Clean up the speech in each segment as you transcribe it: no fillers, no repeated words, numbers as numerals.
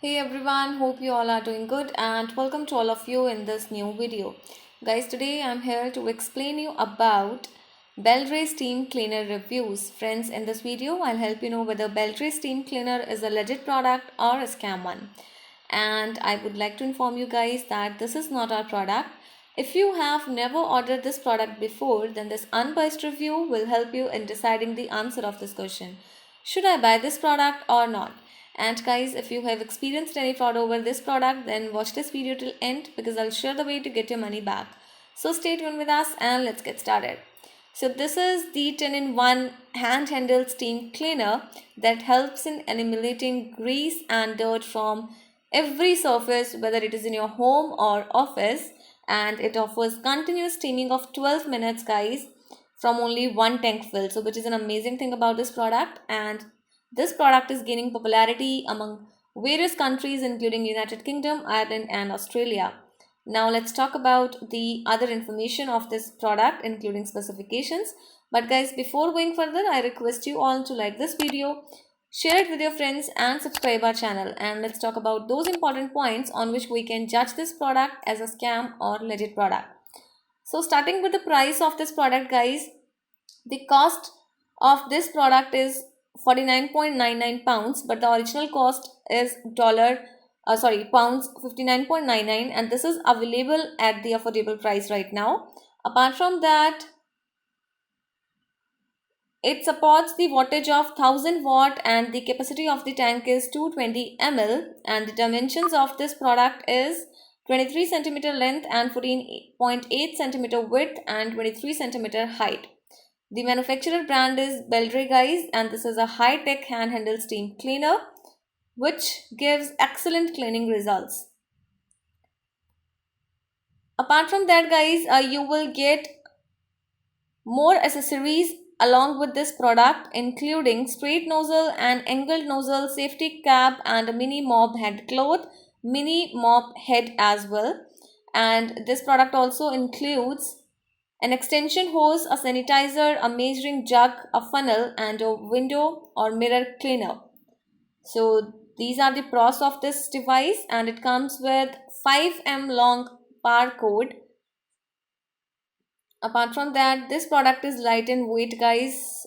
Hey everyone, hope you all are doing good and welcome to all of you in this new video. Guys, today I'm here to explain you about Belray Steam Cleaner reviews. Friends, in this video I'll help you know whether Belray Steam Cleaner is a legit product or a scam one. And I would like to inform you guys that this is not our product. If you have never ordered this product before, then this unbiased review will help you in deciding the answer of this question. Should I buy this product or not? And guys, if you have experienced any fraud over this product, then watch this video till end because I'll share the way to get your money back. So stay tuned with us and let's get started. So this is the 10-in-1 hand-handled steam cleaner that helps in eliminating grease and dirt from every surface, whether it is in your home or office, and it offers continuous steaming of 12 minutes, guys, from only one tank fill. So which is an amazing thing about this product, and this product is gaining popularity among various countries including United Kingdom, Ireland and Australia. Now let's talk about the other information of this product including specifications. But guys, before going further, I request you all to like this video, share it with your friends and subscribe our channel, and let's talk about those important points on which we can judge this product as a scam or legit product. So starting with the price of this product, guys, the cost of this product is 49.99 pounds, but the original cost is pounds 59.99, and this is available at the affordable price right now. Apart from that, it supports the wattage of 1000 watt and the capacity of the tank is 220 ml, and the dimensions of this product is 23 centimeter length and 14.8 centimeter width and 23 centimeter height. The manufacturer brand is Belray, guys, and this is a high-tech hand-handled steam cleaner which gives excellent cleaning results. Apart from that, guys, you will get more accessories along with this product, including straight nozzle and angled nozzle, safety cap and a mini mop head cloth, mini mop head as well. And this product also includes an extension hose, a sanitizer, a measuring jug, a funnel and a window or mirror cleaner. So these are the pros of this device, and it comes with 5 m long barcode. Apart from that, this product is light in weight, guys,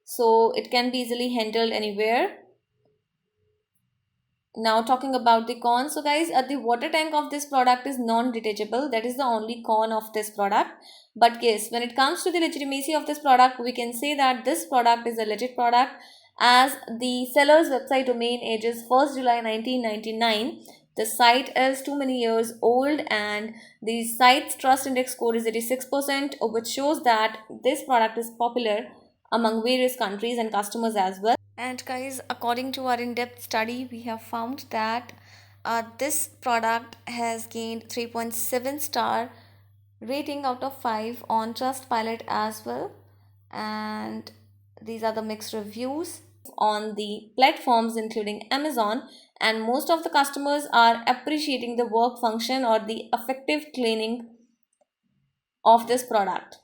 so it can be easily handled anywhere. Now talking about the cons, so guys, the water tank of this product is non-detachable. That is the only con of this product. But yes, when it comes to the legitimacy of this product, we can say that this product is a legit product, as the seller's website domain age is 1st July 1999. The site is too many years old and the site's trust index score is 86%, which shows that this product is popular among various countries and customers as well. And guys, according to our in-depth study, we have found that this product has gained 3.7 star rating out of 5 on Trustpilot as well. And these are the mixed reviews on the platforms including Amazon, and most of the customers are appreciating the work function or the effective cleaning of this product.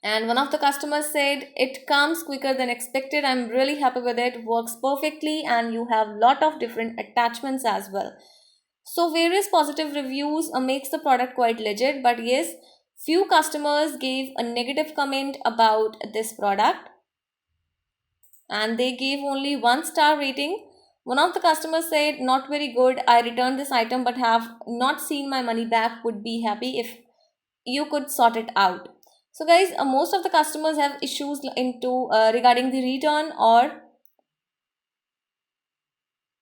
And one of the customers said it comes quicker than expected. I'm really happy with it, works perfectly, and you have lot of different attachments as well. So various positive reviews makes the product quite legit, but yes, few customers gave a negative comment about this product and they gave only 1 star rating. One of the customers said, not very good, I returned this item but have not seen my money back, would be happy if you could sort it out. So guys, most of the customers have issues into regarding the return or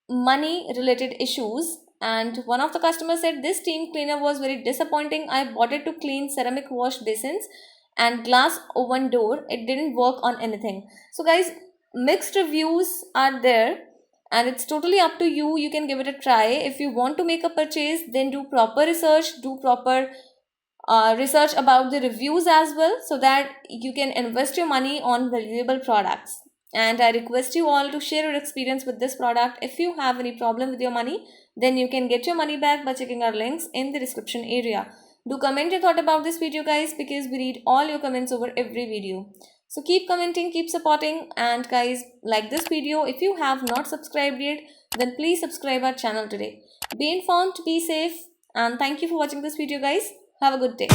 money related issues. And one of the customers said this steam cleaner was very disappointing. I bought it to clean ceramic wash basins and glass oven door. It didn't work on anything. So guys, mixed reviews are there and it's totally up to you. You can give it a try. If you want to make a purchase, then do proper research, do proper research about the reviews as well, so that you can invest your money on valuable products. And I request you all to share your experience with this product. If you have any problem with your money, then you can get your money back by checking our links in the description area. Do comment your thought about this video, guys, because we read all your comments over every video. So keep commenting, keep supporting, and guys, like this video. If you have not subscribed yet, then please subscribe our channel today. Be informed, be safe, and thank you for watching this video, guys. Have a good day.